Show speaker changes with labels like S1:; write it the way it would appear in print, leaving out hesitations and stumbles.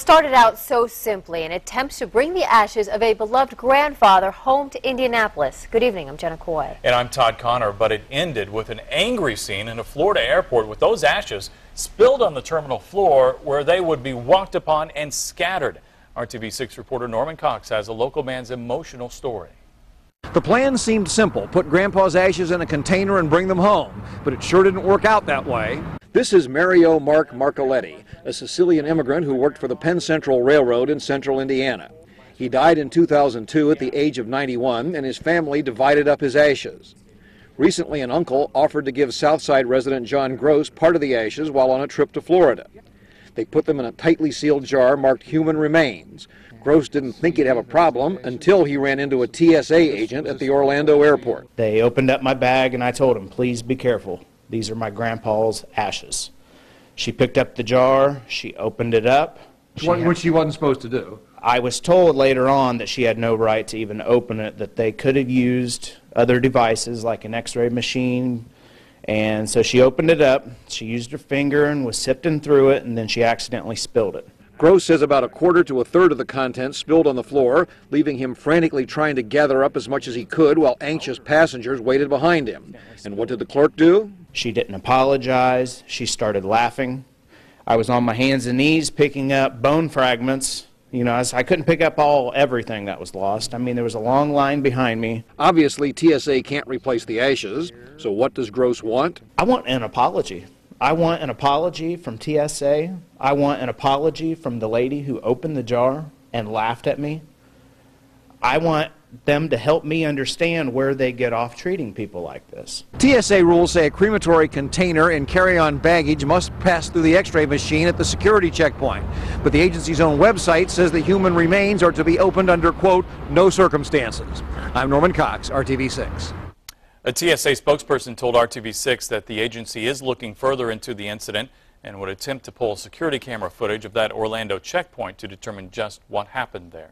S1: started out so simply, an attempt to bring the ashes of a beloved grandfather home to Indianapolis. Good evening, I'm Jenna Coy.
S2: And I'm Todd Connor, but it ended with an angry scene in a Florida airport with those ashes spilled on the terminal floor where they would be walked upon and scattered. RTV6 reporter Norman Cox has a local man's emotional story.
S3: The plan seemed simple, put Grandpa's ashes in a container and bring them home, but it sure didn't work out that way. This is Mario Mark Marcoletti, a Sicilian immigrant who worked for the Penn Central Railroad in central Indiana. He died in 2002 at the age of 91, and his family divided up his ashes. Recently, an uncle offered to give Southside resident John Gross part of the ashes while on a trip to Florida. They put them in a tightly sealed jar marked human remains. Gross didn't think he'd have a problem until he ran into a TSA agent at the Orlando airport.
S4: They opened up my bag and I told him, please be careful. These are my grandpa's ashes. She picked up the jar, she opened it up.
S3: Which she wasn't supposed to do.
S4: I was told later on that she had no right to even open it, that they could have used other devices like an x-ray machine. And so she opened it up, she used her finger and was sifting through it, and then she accidentally spilled it.
S3: Gross says about a quarter to a third of the contents spilled on the floor, leaving him frantically trying to gather up as much as he could while anxious passengers waited behind him. And what did the clerk do?
S4: She didn't apologize. She started laughing. I was on my hands and knees picking up bone fragments. You know, I couldn't pick up everything that was lost. I mean, there was a long line behind me.
S3: Obviously, TSA can't replace the ashes, so what does Gross want?
S4: I want an apology. I want an apology from TSA. I want an apology from the lady who opened the jar and laughed at me. I want them to help me understand where they get off treating people like this.
S3: TSA rules say a crematory container and carry-on baggage must pass through the x-ray machine at the security checkpoint. But the agency's own website says the human remains are to be opened under, quote, no circumstances. I'm Norman Cox, RTV6.
S2: A TSA spokesperson told RTV6 that the agency is looking further into the incident and would attempt to pull security camera footage of that Orlando checkpoint to determine just what happened there.